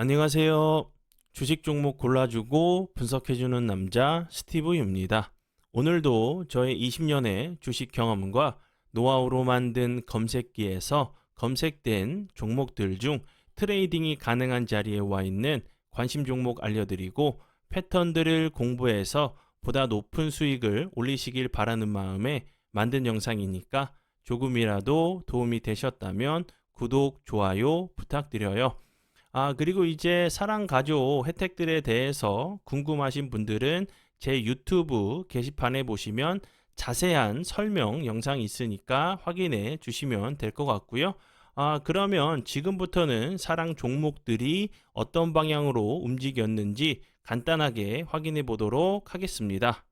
안녕하세요. 주식 종목 골라주고 분석해주는 남자 스티브입니다. 오늘도 저의 20년의 주식 경험과 노하우로 만든 검색기에서 검색된 종목들 중 트레이딩이 가능한 자리에 와 있는 관심 종목 알려드리고 패턴들을 공부해서 보다 높은 수익을 올리시길 바라는 마음에 만든 영상이니까 조금이라도 도움이 되셨다면 구독, 좋아요 부탁드려요. 그리고 이제 사랑 가족 혜택들에 대해서 궁금하신 분들은 제 유튜브 게시판에 보시면 자세한 설명 영상이 있으니까 확인해 주시면 될 것 같고요. 그러면 지금부터는 사랑 종목들이 어떤 방향으로 움직였는지 간단하게 확인해 보도록 하겠습니다.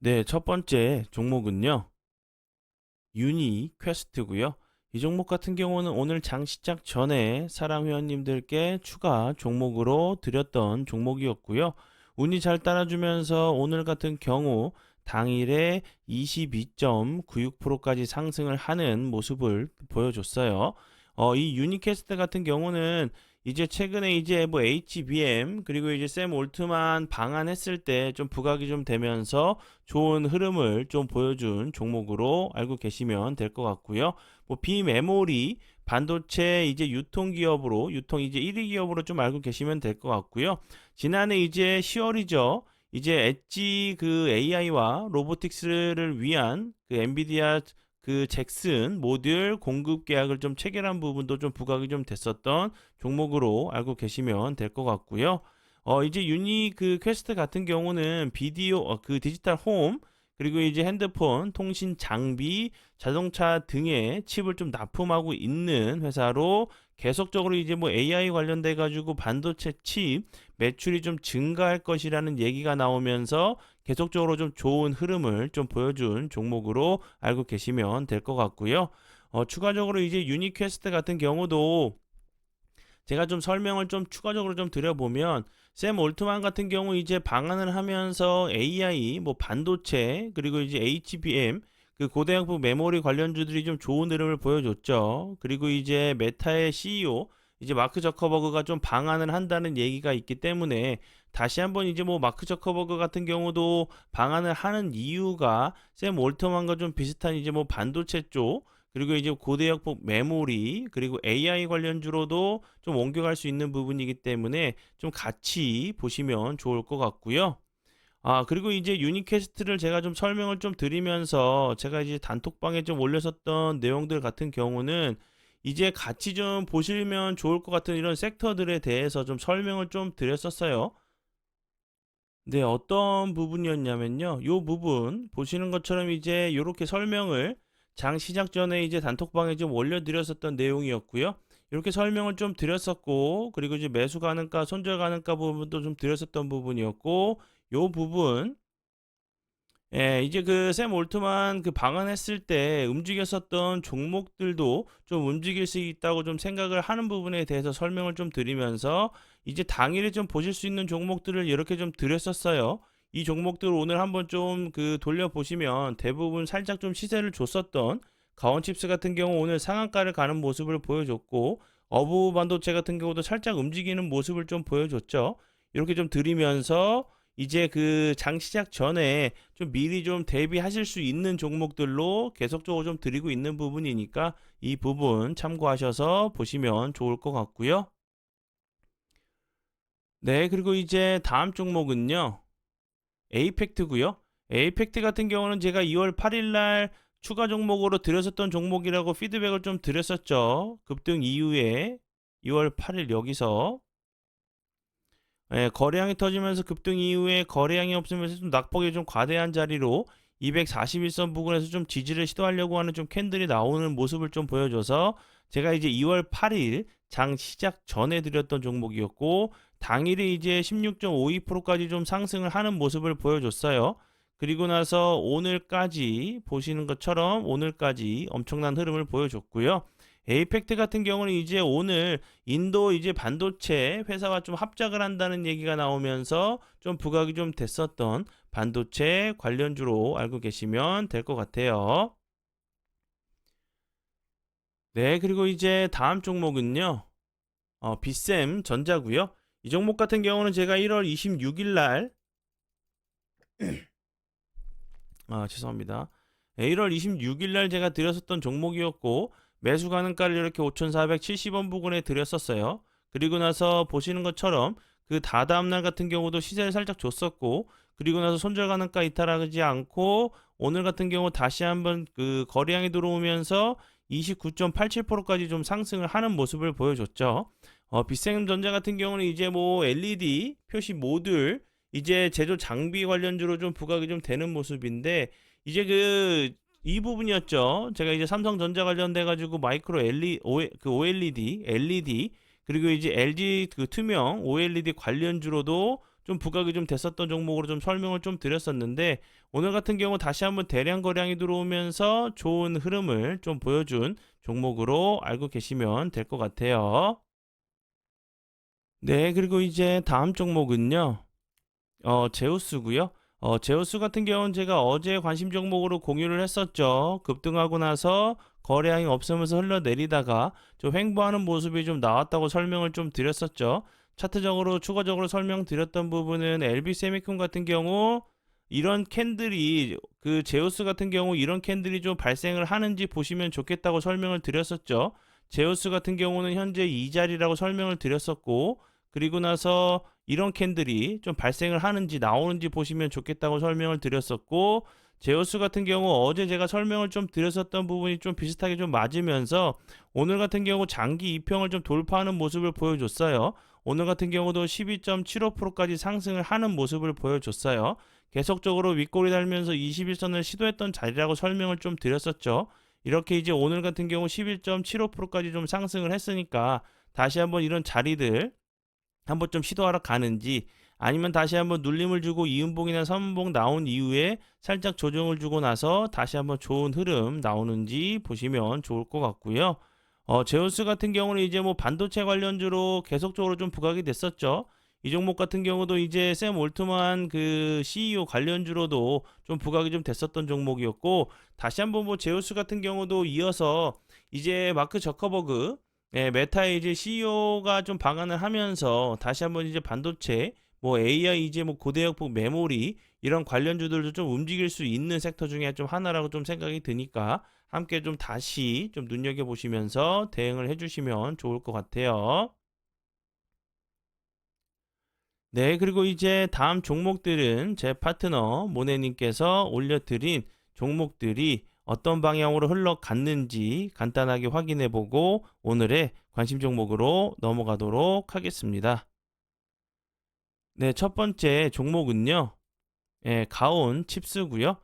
네, 첫 번째 종목은요. 유니 퀘스트고요. 이 종목 같은 경우는 오늘 장 시작 전에 사랑 회원님들께 추가 종목으로 드렸던 종목이었고요. 운이 잘 따라주면서 오늘 같은 경우 당일에 22.96%까지 상승을 하는 모습을 보여줬어요. 이 유니캐스트 같은 경우는 이제 최근에 이제 뭐 HBM 그리고 이제 샘 올트만 방한했을 때 좀 부각이 좀 되면서 좋은 흐름을 좀 보여준 종목으로 알고 계시면 될 것 같고요. 뭐 비메모리 반도체 이제 유통 기업으로 유통 이제 1위 기업으로 좀 알고 계시면 될 것 같고요. 지난해 이제 10월이죠. 이제 엣지 그 AI와 로보틱스를 위한 그 엔비디아 그 잭슨 모듈 공급 계약을 좀 체결한 부분도 좀 부각이 좀 됐었던 종목으로 알고 계시면 될 것 같고요. 이제 유니 그 퀘스트 같은 경우는 비디오 그 디지털 홈 그리고 이제 핸드폰, 통신 장비, 자동차 등의 칩을 좀 납품하고 있는 회사로 계속적으로 이제 뭐 AI 관련돼 가지고 반도체 칩 매출이 좀 증가할 것이라는 얘기가 나오면서 계속적으로 좀 좋은 흐름을 좀 보여준 종목으로 알고 계시면 될 것 같고요. 추가적으로 이제 유니퀘스트 같은 경우도 제가 좀 설명을 좀 추가적으로 좀 드려보면 샘 올트만 같은 경우 이제 방한을 하면서 AI 뭐 반도체 그리고 이제 HBM 그 고대양폭 메모리 관련주들이 좀 좋은 흐름을 보여줬죠. 그리고 이제 메타의 CEO 이제 마크 저커버그가 좀 방한을 한다는 얘기가 있기 때문에 다시 한번 이제 뭐 마크 저커버그 같은 경우도 방한을 하는 이유가 샘 올트만과 좀 비슷한 이제 뭐 반도체 쪽 그리고 이제 고대역폭 메모리 그리고 AI 관련주로도 좀 옮겨갈 수 있는 부분이기 때문에 좀 같이 보시면 좋을 것 같고요. 그리고 이제 유니캐스트를 제가 좀 설명을 좀 드리면서 제가 이제 단톡방에 좀 올렸었던 내용들 같은 경우는 이제 같이 좀 보시면 좋을 것 같은 이런 섹터들에 대해서 좀 설명을 좀 드렸었어요. 네, 어떤 부분이었냐면요. 요 부분 보시는 것처럼 이제 요렇게 설명을 장 시작 전에 이제 단톡방에 좀 올려드렸었던 내용이었고요. 이렇게 설명을 좀 드렸었고, 그리고 이제 매수 가능가, 손절 가능가 부분도 좀 드렸었던 부분이었고, 요 부분 예, 이제 그 샘 올트만 그 방한했을 때 움직였었던 종목들도 좀 움직일 수 있다고 좀 생각을 하는 부분에 대해서 설명을 좀 드리면서 이제 당일에 좀 보실 수 있는 종목들을 이렇게 좀 드렸었어요. 이 종목들 오늘 한번 좀 그 돌려보시면 대부분 살짝 좀 시세를 줬었던 가온칩스 같은 경우 오늘 상한가를 가는 모습을 보여줬고 어부 반도체 같은 경우도 살짝 움직이는 모습을 좀 보여줬죠. 이렇게 좀 드리면서 이제 그 장 시작 전에 좀 미리 좀 대비하실 수 있는 종목들로 계속적으로 좀 드리고 있는 부분이니까 이 부분 참고하셔서 보시면 좋을 것 같고요. 네, 그리고 이제 다음 종목은요. 에이펙트고요. 에이펙트 같은 경우는 제가 2월 8일 날 추가 종목으로 드렸었던 종목이라고 피드백을 좀 드렸었죠. 급등 이후에 2월 8일 여기서 예, 거래량이 터지면서 급등 이후에 거래량이 없으면서 좀 낙폭이 좀 과대한 자리로 241선 부근에서 좀 지지를 시도하려고 하는 좀 캔들이 나오는 모습을 좀 보여줘서 제가 이제 2월 8일 장 시작 전에 드렸던 종목이었고 당일에 이제 16.52%까지 좀 상승을 하는 모습을 보여줬어요. 그리고 나서 오늘까지 보시는 것처럼 오늘까지 엄청난 흐름을 보여줬고요. 에이펙트 같은 경우는 이제 오늘 인도 이제 반도체 회사와 좀 합작을 한다는 얘기가 나오면서 좀 부각이 좀 됐었던 반도체 관련주로 알고 계시면 될 것 같아요. 네, 그리고 이제 다음 종목은요. 빗셈 전자고요. 이 종목 같은 경우는 제가 1월 26일 날 죄송합니다. 1월 26일 날 제가 드렸었던 종목이었고 매수 가능가를 이렇게 5,470원 부근에 드렸었어요. 그리고 나서 보시는 것처럼 그 다다음 날 같은 경우도 시세를 살짝 줬었고 그리고 나서 손절 가능가 이탈하지 않고 오늘 같은 경우 다시 한번 그 거래량이 들어오면서 29.87%까지 좀 상승을 하는 모습을 보여줬죠. 빗생전자 같은 경우는 이제 뭐 LED 표시 모듈 이제 제조 장비 관련주로 좀 부각이 좀 되는 모습인데 이제 이 부분이었죠. 제가 이제 삼성전자 관련돼 가지고 마이크로 OLED, LED 그리고 이제 LG 그 투명 OLED 관련주로도 좀 부각이 좀 됐었던 종목으로 좀 설명을 좀 드렸었는데 오늘 같은 경우 다시 한번 대량 거래량이 들어오면서 좋은 흐름을 좀 보여준 종목으로 알고 계시면 될 것 같아요. 네, 그리고 이제 다음 종목은요. 제우스고요. 제우스 같은 경우는 제가 어제 관심 종목으로 공유를 했었죠. 급등하고 나서 거래량이 없으면서 흘러내리다가 좀 횡보하는 모습이 좀 나왔다고 설명을 좀 드렸었죠. 차트적으로 추가적으로 설명드렸던 부분은 LB세미콘 같은 경우 이런 캔들이 그 제우스 같은 경우 이런 캔들이 좀 발생을 하는지 보시면 좋겠다고 설명을 드렸었죠. 제우스 같은 경우는 현재 이 자리라고 설명을 드렸었고 그리고 나서 이런 캔들이 좀 발생을 하는지 나오는지 보시면 좋겠다고 설명을 드렸었고 제우스 같은 경우 어제 제가 설명을 좀 드렸었던 부분이 좀 비슷하게 좀 맞으면서 오늘 같은 경우 장기 이평을 좀 돌파하는 모습을 보여줬어요. 오늘 같은 경우도 12.75%까지 상승을 하는 모습을 보여줬어요. 계속적으로 윗골이 달면서 21선을 시도했던 자리라고 설명을 좀 드렸었죠. 이렇게 이제 오늘 같은 경우 11.75%까지 좀 상승을 했으니까 다시 한번 이런 자리들 한번 좀 시도하러 가는지 아니면 다시 한번 눌림을 주고 이음봉이나 삼음봉 나온 이후에 살짝 조정을 주고 나서 다시 한번 좋은 흐름 나오는지 보시면 좋을 것 같고요. 제우스 같은 경우는 이제 뭐 반도체 관련주로 계속적으로 좀 부각이 됐었죠. 이 종목 같은 경우도 이제 샘 올트만 그 CEO 관련주로도 좀 부각이 좀 됐었던 종목이었고 다시 한번 뭐 제우스 같은 경우도 이어서 이제 마크 저커버그 메타의 이제 CEO가 좀 방한을 하면서 다시 한번 이제 반도체, 뭐 AI 이제 뭐 고대역폭 메모리 이런 관련주들도 좀 움직일 수 있는 섹터 중에 좀 하나라고 좀 생각이 드니까 함께 좀 다시 좀 눈여겨 보시면서 대응을 해주시면 좋을 것 같아요. 네, 그리고 이제 다음 종목들은 제 파트너 모네님께서 올려드린 종목들이 어떤 방향으로 흘러갔는지 간단하게 확인해 보고 오늘의 관심 종목으로 넘어가도록 하겠습니다. 네, 첫 번째 종목은요. 가온 칩스고요.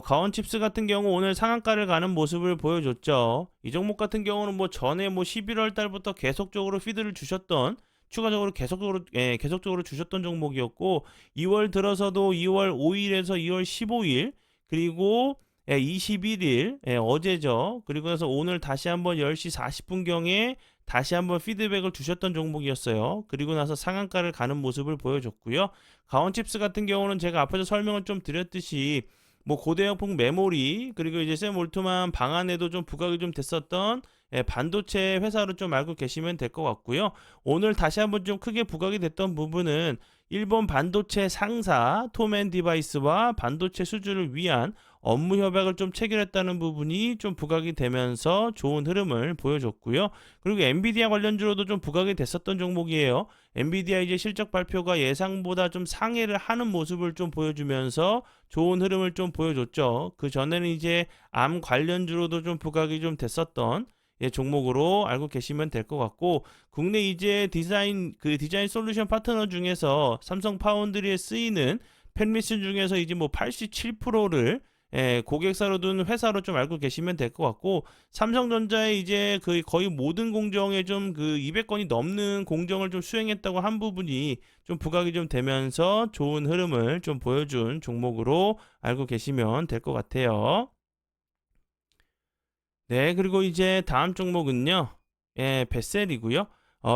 가온 칩스 같은 경우 오늘 상한가를 가는 모습을 보여줬죠. 이 종목 같은 경우는 뭐 전에 뭐 11월 달부터 계속적으로 피드를 주셨던 추가적으로 계속적으로 주셨던 종목이었고 2월 들어서도 2월 5일에서 2월 15일 그리고 21일 어제죠. 그리고 나서 오늘 다시 한번 10시 40분경에 다시 한번 피드백을 주셨던 종목이었어요. 그리고 나서 상한가를 가는 모습을 보여줬고요. 가온칩스 같은 경우는 제가 앞에서 설명을 좀 드렸듯이 뭐 고대역폭 메모리 그리고 이제 샘 올트만 방안에도 좀 부각이 좀 됐었던 반도체 회사로 좀 알고 계시면 될 것 같고요. 오늘 다시 한번 좀 크게 부각이 됐던 부분은 일본 반도체 상사 톰앤 디바이스와 반도체 수주를 위한 업무 협약을 좀 체결했다는 부분이 좀 부각이 되면서 좋은 흐름을 보여줬고요. 그리고 엔비디아 관련주로도 좀 부각이 됐었던 종목이에요. 엔비디아 이제 실적 발표가 예상보다 좀 상회를 하는 모습을 좀 보여주면서 좋은 흐름을 좀 보여줬죠. 그 전에는 이제 암 관련주로도 좀 부각이 좀 됐었던 종목으로 알고 계시면 될 것 같고 국내 이제 디자인 솔루션 파트너 중에서 삼성 파운드리에 쓰이는 펜미스 중에서 이제 뭐 87%를 고객사로 둔 회사로 좀 알고 계시면 될 것 같고 삼성전자에 이제 그 거의 모든 공정에 좀 그 200건이 넘는 공정을 좀 수행했다고 한 부분이 좀 부각이 좀 되면서 좋은 흐름을 좀 보여준 종목으로 알고 계시면 될 것 같아요. 네, 그리고 이제 다음 종목은요. 벳셀이고요.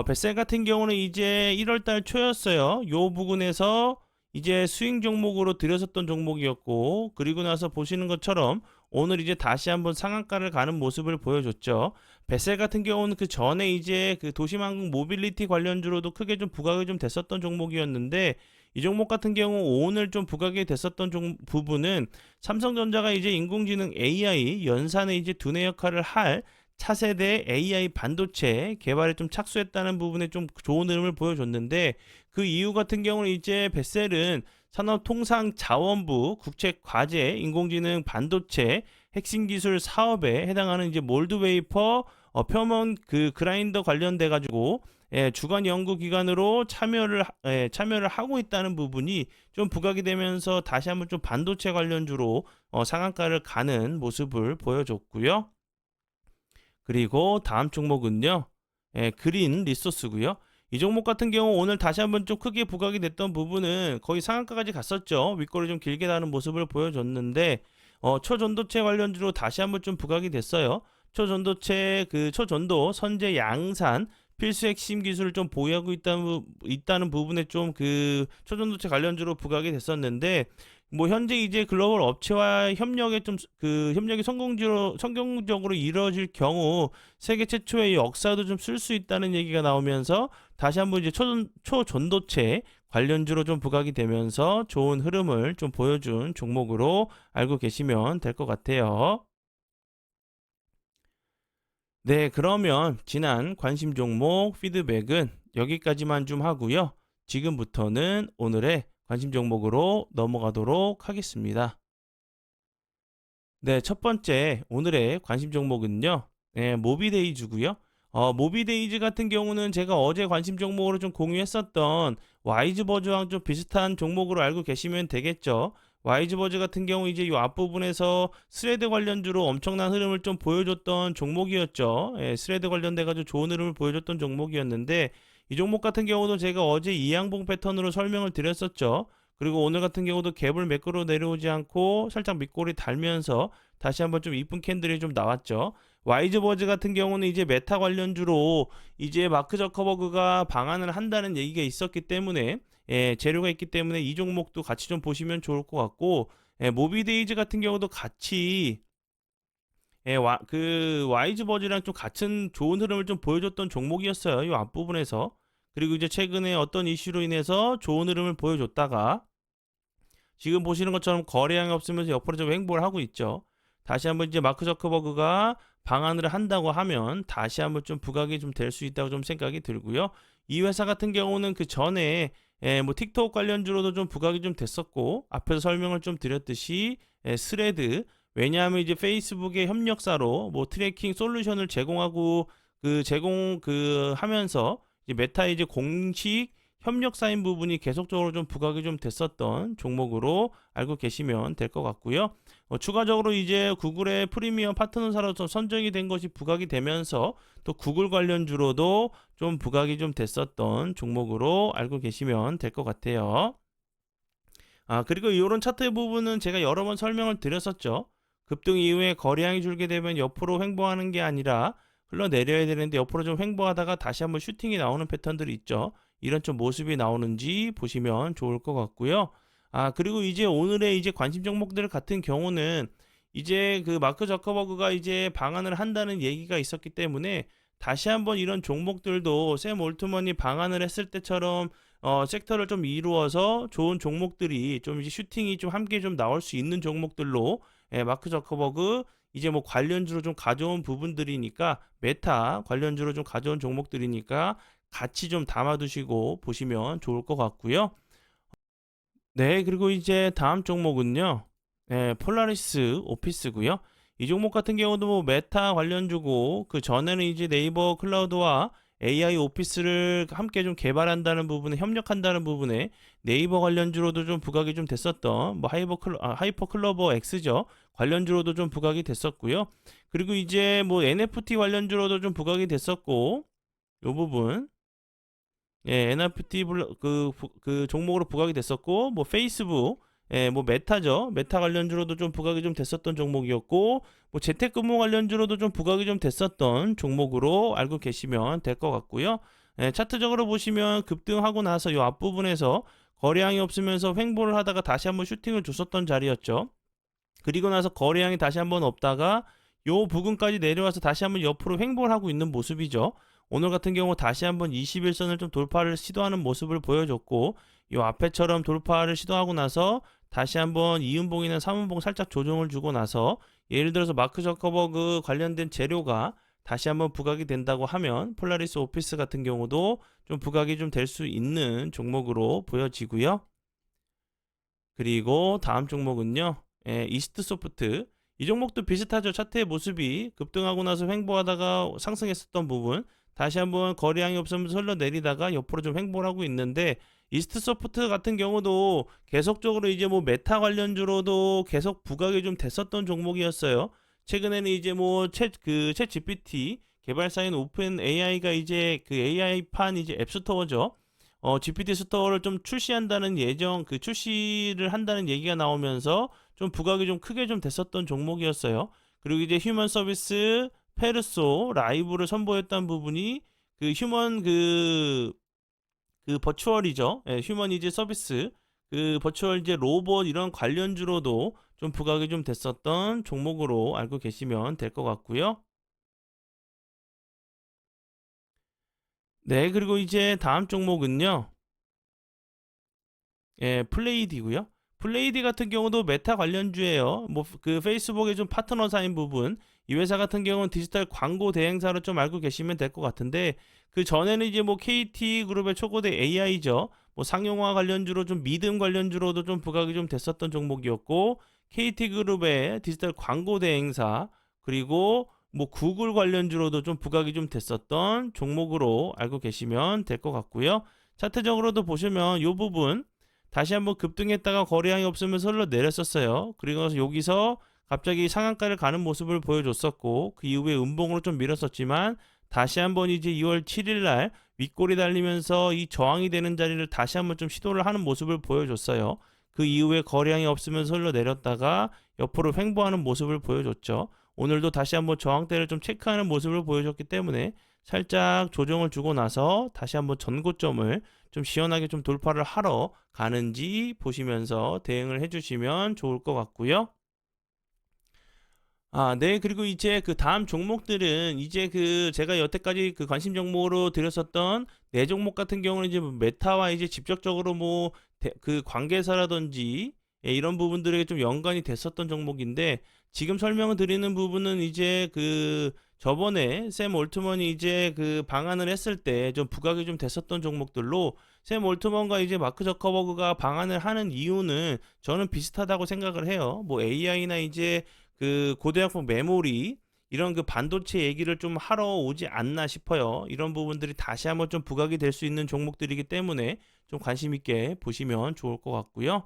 벳셀 같은 경우는 이제 1월 달 초였어요. 요 부분에서 이제 스윙 종목으로 들여섰던 종목이었고, 그리고 나서 보시는 것처럼 오늘 이제 다시 한번 상한가를 가는 모습을 보여줬죠. 베셀 같은 경우는 그 전에 이제 그 도심항공 모빌리티 관련주로도 크게 좀 부각이 좀 됐었던 종목이었는데, 이 종목 같은 경우 오늘 좀 부각이 됐었던 부분은 삼성전자가 이제 인공지능 AI 연산에 이제 두뇌 역할을 할 차세대 AI 반도체 개발에 좀 착수했다는 부분에 좀 좋은 흐름을 보여줬는데, 그 이유 같은 경우는 이제 베셀은 산업통상자원부 국책과제 인공지능 반도체 핵심 기술 사업에 해당하는 이제 몰드 웨이퍼 표면 그 그라인더 관련돼 가지고 주간 연구 기관으로 참여를 하고 있다는 부분이 좀 부각이 되면서 다시 한번 좀 반도체 관련주로 상한가를 가는 모습을 보여줬고요. 그리고 다음 종목은요, 그린 리소스고요. 이 종목 같은 경우 오늘 다시 한번 좀 크게 부각이 됐던 부분은 거의 상한가까지 갔었죠. 윗꼬리 좀 길게 나는 모습을 보여줬는데, 초전도체 관련주로 다시 한번 좀 부각이 됐어요. 초전도체 그 초전도 선제 양산 필수 핵심 기술을 좀 보유하고 있다는 부분에 좀 그 초전도체 관련주로 부각이 됐었는데, 뭐 현재 이제 글로벌 업체와 협력에 좀 그 협력이 성공적으로 이루어질 경우 세계 최초의 역사도 좀 쓸 수 있다는 얘기가 나오면서 다시 한번 이제 초전도체 관련주로 좀 부각이 되면서 좋은 흐름을 좀 보여준 종목으로 알고 계시면 될 것 같아요. 네, 그러면 지난 관심 종목 피드백은 여기까지만 좀 하고요. 지금부터는 오늘의 관심 종목으로 넘어가도록 하겠습니다. 네, 첫 번째 오늘의 관심 종목은요. 모비데이즈고요. 모비데이즈 같은 경우는 제가 어제 관심 종목으로 좀 공유했었던 와이즈버즈랑 좀 비슷한 종목으로 알고 계시면 되겠죠. 와이즈버즈 같은 경우 이제 이 앞부분에서 스레드 관련주로 엄청난 흐름을 좀 보여줬던 종목이었죠. 스레드 관련돼 가지고 좋은 흐름을 보여줬던 종목이었는데, 이 종목 같은 경우도 제가 어제 이양봉 패턴으로 설명을 드렸었죠. 그리고 오늘 같은 경우도 갭을 매끄러 내려오지 않고 살짝 밑꼬리 달면서 다시 한번 좀 이쁜 캔들이 좀 나왔죠. 와이즈버즈 같은 경우는 이제 메타 관련주로 이제 마크 저커버그가 방한을 한다는 얘기가 있었기 때문에, 재료가 있기 때문에 이 종목도 같이 좀 보시면 좋을 것 같고, 모비데이즈 같은 경우도 같이 그 와이즈버즈랑 좀 같은 좋은 흐름을 좀 보여줬던 종목이었어요. 이 앞부분에서. 그리고 이제 최근에 어떤 이슈로 인해서 좋은 흐름을 보여줬다가 지금 보시는 것처럼 거래량이 없으면서 옆으로 좀 횡보를 하고 있죠. 다시 한번 이제 마크 저커버그가 방한을 한다고 하면 다시 한번 좀 부각이 좀 될 수 있다고 좀 생각이 들고요. 이 회사 같은 경우는 그 전에 뭐 틱톡 관련주로도 좀 부각이 좀 됐었고, 앞에서 설명을 좀 드렸듯이 스레드, 왜냐하면 이제 페이스북의 협력사로 뭐 트래킹 솔루션을 제공하고 하면서 이제 메타 이제 공식 협력사인 부분이 계속적으로 좀 부각이 좀 됐었던 종목으로 알고 계시면 될 것 같고요. 추가적으로 이제 구글의 프리미엄 파트너사로서 선정이 된 것이 부각이 되면서 또 구글 관련주로도 좀 부각이 좀 됐었던 종목으로 알고 계시면 될 것 같아요. 그리고 이런 차트 부분은 제가 여러 번 설명을 드렸었죠. 급등 이후에 거래량이 줄게 되면 옆으로 횡보하는 게 아니라 흘러내려야 되는데 옆으로 좀 횡보하다가 다시 한번 슈팅이 나오는 패턴들이 있죠. 이런 좀 모습이 나오는지 보시면 좋을 것 같고요. 그리고 이제 오늘의 이제 관심 종목들 같은 경우는 이제 그 마크 저커버그가 이제 방한을 한다는 얘기가 있었기 때문에 다시 한번 이런 종목들도 샘 올트먼이 방한을 했을 때처럼 섹터를 좀 이루어서 좋은 종목들이 좀 이제 슈팅이 좀 함께 좀 나올 수 있는 종목들로, 마크 저커버그 이제 뭐 관련주로 좀 가져온 부분들이니까 메타 관련주로 좀 가져온 종목들이니까 같이 좀 담아두시고 보시면 좋을 것 같고요. 네, 그리고 이제 다음 종목은요. 폴라리스 오피스고요. 이 종목 같은 경우도 뭐 메타 관련주고, 그 전에는 이제 네이버 클라우드와 AI 오피스를 함께 좀 개발한다는 부분에 협력한다는 부분에 네이버 관련주로도 좀 부각이 좀 됐었던 뭐 하이퍼 클로버 X죠. 관련주로도 좀 부각이 됐었고요. 그리고 이제 뭐 NFT 관련주로도 좀 부각이 됐었고, 요 부분 NFT 그 종목으로 부각이 됐었고, 뭐 페이스북, 뭐 메타죠. 메타 관련주로도 좀 부각이 좀 됐었던 종목이었고, 뭐 재택근무 관련주로도 좀 부각이 좀 됐었던 종목으로 알고 계시면 될 것 같고요. 차트적으로 보시면 급등하고 나서 이 앞부분에서 거래량이 없으면서 횡보를 하다가 다시 한번 슈팅을 줬었던 자리였죠. 그리고 나서 거래량이 다시 한번 없다가 요 부근까지 내려와서 다시 한번 옆으로 횡보를 하고 있는 모습이죠. 오늘 같은 경우 다시 한번 21선을 좀 돌파를 시도하는 모습을 보여줬고, 요 앞에처럼 돌파를 시도하고 나서 다시 한번 2운봉이나 3운봉 살짝 조정을 주고 나서, 예를 들어서 마크 저커버그 관련된 재료가 다시 한번 부각이 된다고 하면 폴라리스 오피스 같은 경우도 좀 부각이 좀 될 수 있는 종목으로 보여지고요. 그리고 다음 종목은요, 이스트 소프트. 이 종목도 비슷하죠. 차트의 모습이 급등하고 나서 횡보하다가 상승했었던 부분, 다시 한번 거래량이 없으면서 흘러내리다가 옆으로 좀 횡보를 하고 있는데, 이스트 소프트 같은 경우도 계속적으로 이제 뭐 메타 관련주로도 계속 부각이 좀 됐었던 종목이었어요. 최근에는 이제 뭐 챗 GPT 개발사인 오픈 AI가 이제 그 AI판 이제 앱스토어죠. GPT 스토어를 좀 출시한다는 출시를 한다는 얘기가 나오면서 좀 부각이 좀 크게 좀 됐었던 종목이었어요. 그리고 이제 휴먼 서비스, 페르소, 라이브를 선보였던 부분이 그 휴먼 그 버추얼이죠. 예, 휴먼 이제 서비스, 그 버추얼 이제 로봇 이런 관련주로도 좀 부각이 좀 됐었던 종목으로 알고 계시면 될 것 같고요. 네, 그리고 이제 다음 종목은요. 플레이디고요. 플레이디 같은 경우도 메타 관련주예요. 뭐 그 페이스북의 좀 파트너사인 부분, 이 회사 같은 경우는 디지털 광고 대행사로 좀 알고 계시면 될 것 같은데, 그 전에는 이제 뭐 KT 그룹의 초거대 AI죠. 뭐 상용화 관련주로 좀 믿음 관련주로도 좀 부각이 좀 됐었던 종목이었고, KT 그룹의 디지털 광고 대행사, 그리고 뭐 구글 관련주로도 좀 부각이 좀 됐었던 종목으로 알고 계시면 될 것 같고요. 차트적으로도 보시면 이 부분 다시 한번 급등했다가 거래량이 없으면서 흘러내렸었어요. 그리고 나서 여기서 갑자기 상한가를 가는 모습을 보여줬었고, 그 이후에 음봉으로 좀 밀었었지만 다시 한번 이제 2월 7일 날 윗골이 달리면서 이 저항이 되는 자리를 다시 한번 좀 시도를 하는 모습을 보여줬어요. 그 이후에 거래량이 없으면서 흘러내렸다가 옆으로 횡보하는 모습을 보여줬죠. 오늘도 다시 한번 저항대를 좀 체크하는 모습을 보여줬기 때문에 살짝 조정을 주고 나서 다시 한번 전고점을 좀 시원하게 좀 돌파를 하러 가는지 보시면서 대응을 해주시면 좋을 것 같고요. 네. 그리고 이제 그 다음 종목들은 이제 그 제가 여태까지 그 관심 종목으로 드렸었던 네 종목 같은 경우는 이제 뭐 메타와 이제 직접적으로 뭐 그 관계사라든지 이런 부분들에게 좀 연관이 됐었던 종목인데, 지금 설명을 드리는 부분은 이제 그 저번에 샘 올트먼이 이제 그 방한을 했을 때 좀 부각이 좀 됐었던 종목들로, 샘 올트먼과 이제 마크 저커버그가 방한을 하는 이유는 저는 비슷하다고 생각을 해요. 뭐 AI나 이제 그 고대양폭 메모리 이런 그 반도체 얘기를 좀 하러 오지 않나 싶어요. 이런 부분들이 다시 한번 좀 부각이 될 수 있는 종목들이기 때문에 좀 관심 있게 보시면 좋을 것 같고요.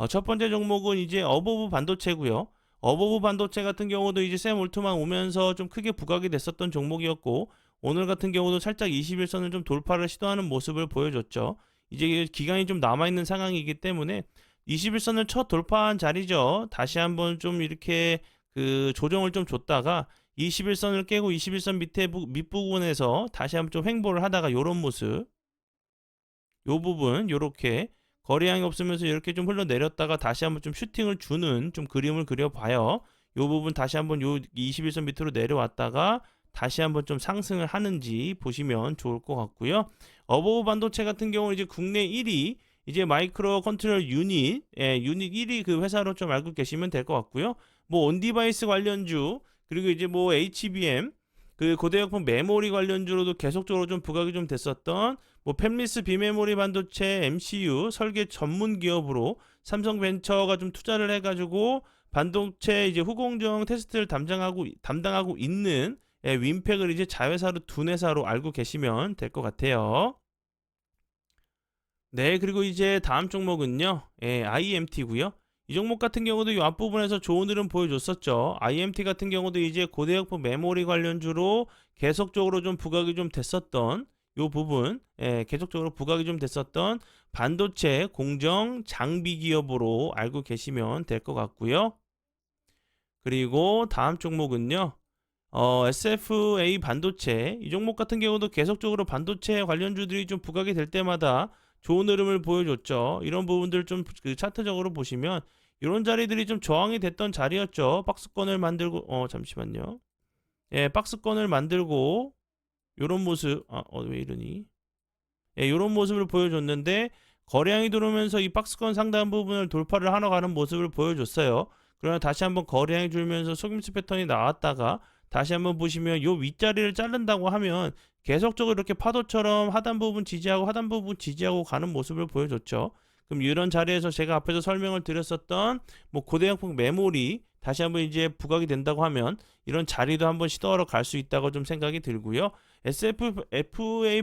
첫 번째 종목은 이제 어버브 반도체고요. 어버브 반도체 같은 경우도 이제 샘 올트만 오면서 좀 크게 부각이 됐었던 종목이었고, 오늘 같은 경우도 살짝 21선을 좀 돌파를 시도하는 모습을 보여줬죠. 이제 기간이 좀 남아있는 상황이기 때문에 21선을 첫 돌파한 자리죠. 다시 한번 좀 이렇게 그 조정을 좀 줬다가 21선을 깨고 21선 밑에 밑부분에서 다시 한번 좀 횡보를 하다가 요런 모습, 요 부분 요렇게 거래량이 없으면서 이렇게 좀 흘러내렸다가 다시 한번 좀 슈팅을 주는 좀 그림을 그려봐요. 요 부분 다시 한번 요 21선 밑으로 내려왔다가 다시 한번 좀 상승을 하는지 보시면 좋을 것 같고요. 어버브 반도체 같은 경우는 이제 국내 1위 이제 마이크로 컨트롤 유닛, 유닛 1위 그 회사로 좀 알고 계시면 될 것 같고요. 뭐 온디바이스 관련주, 그리고 이제 뭐 HBM 그 고대역폭 메모리 관련주로도 계속적으로 좀 부각이 좀 됐었던 뭐 팹리스 비메모리 반도체 MCU 설계 전문 기업으로 삼성벤처가 좀 투자를 해가지고 반도체 이제 후공정 테스트를 담당하고 있는 윈팩을 이제 자회사로 둔 회사로 알고 계시면 될 것 같아요. 네, 그리고 이제 다음 종목은요, IMT고요. 이 종목 같은 경우도 이 앞부분에서 좋은 흐름 보여줬었죠. IMT 같은 경우도 이제 고대역폭 메모리 관련주로 계속적으로 좀 부각이 좀 됐었던 요 부분, 계속적으로 부각이 좀 됐었던 반도체 공정 장비 기업으로 알고 계시면 될 것 같고요. 그리고 다음 종목은요, SFA 반도체. 이 종목 같은 경우도 계속적으로 반도체 관련주들이 좀 부각이 될 때마다 좋은 흐름을 보여줬죠. 이런 부분들 좀 그 차트적으로 보시면 이런 자리들이 좀 저항이 됐던 자리였죠. 박스권을 만들고 잠시만요. 예, 박스권을 만들고 요런 모습 왜 이러니? 예, 요런 모습을 보여줬는데 거래량이 들어오면서 이 박스권 상단 부분을 돌파를 하러 가는 모습을 보여줬어요. 그러나 다시 한번 거래량이 줄면서 속임수 패턴이 나왔다가 다시 한번 보시면 요 윗자리를 자른다고 하면 계속적으로 이렇게 파도처럼 하단 부분 지지하고 하단 부분 지지하고 가는 모습을 보여줬죠. 그럼 이런 자리에서 제가 앞에서 설명을 드렸었던 뭐 고대형폭 메모리 다시 한번 이제 부각이 된다고 하면 이런 자리도 한번 시도하러 갈 수 있다고 좀 생각이 들고요. SFA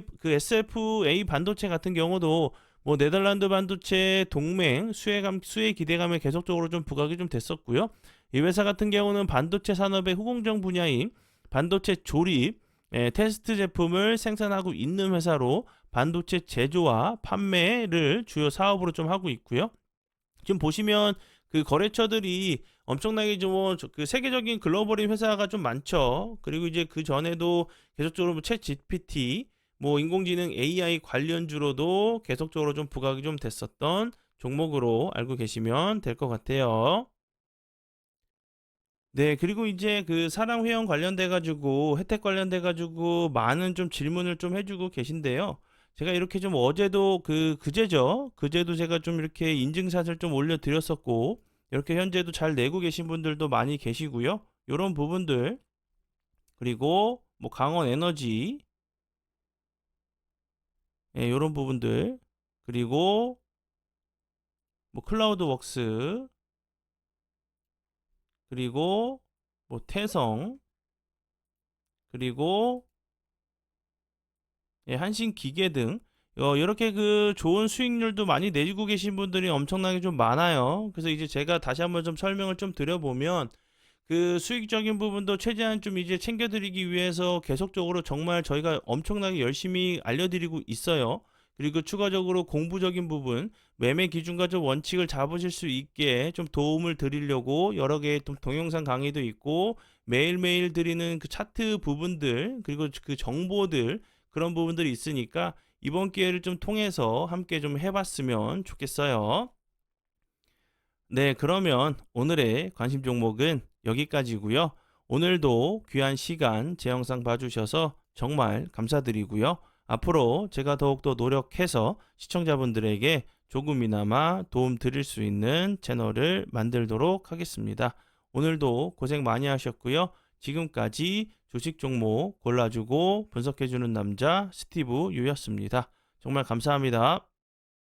반도체 같은 경우도 뭐 네덜란드 반도체 동맹 수혜 기대감에 계속적으로 좀 부각이 좀 됐었고요. 이 회사 같은 경우는 반도체 산업의 후공정 분야인 반도체 조립, 테스트 제품을 생산하고 있는 회사로 반도체 제조와 판매를 주요 사업으로 좀 하고 있고요. 지금 보시면 그 거래처들이 엄청나게 좀그 세계적인 글로벌인 회사가 좀 많죠. 그리고 이제 그 전에도 계속적으로 챗 GPT, 뭐 인공지능 AI 관련주로도 계속적으로 좀 부각이 좀 됐었던 종목으로 알고 계시면 될 것 같아요. 네, 그리고 이제 그 사랑 회원 관련돼 가지고 혜택 관련돼 가지고 많은 좀 질문을 좀 해주고 계신데요. 제가 이렇게 좀 어제도 그제죠. 그제도 제가 좀 이렇게 인증샷을 좀 올려드렸었고 이렇게 현재도 잘 내고 계신 분들도 많이 계시고요. 요런 부분들 그리고 뭐 강원 에너지 요런 부분들 그리고 뭐 클라우드 웍스 그리고 뭐 태성 그리고 한신 기계 등 이렇게 그 좋은 수익률도 많이 내주고 계신 분들이 엄청나게 좀 많아요. 그래서 이제 제가 다시 한번 좀 설명을 좀 드려보면 그 수익적인 부분도 최대한 좀 이제 챙겨드리기 위해서 계속적으로 정말 저희가 엄청나게 열심히 알려드리고 있어요. 그리고 추가적으로 공부적인 부분, 매매 기준과 좀 원칙을 잡으실 수 있게 좀 도움을 드리려고 여러 개의 좀 동영상 강의도 있고 매일매일 드리는 그 차트 부분들 그리고 그 정보들 그런 부분들이 있으니까 이번 기회를 좀 통해서 함께 좀 해봤으면 좋겠어요. 네, 그러면 오늘의 관심 종목은 여기까지고요. 오늘도 귀한 시간 제 영상 봐주셔서 정말 감사드리고요. 앞으로 제가 더욱더 노력해서 시청자분들에게 조금이나마 도움 드릴 수 있는 채널을 만들도록 하겠습니다. 오늘도 고생 많이 하셨고요. 지금까지 주식 종목 골라주고 분석해주는 남자 스티브 유였습니다. 정말 감사합니다.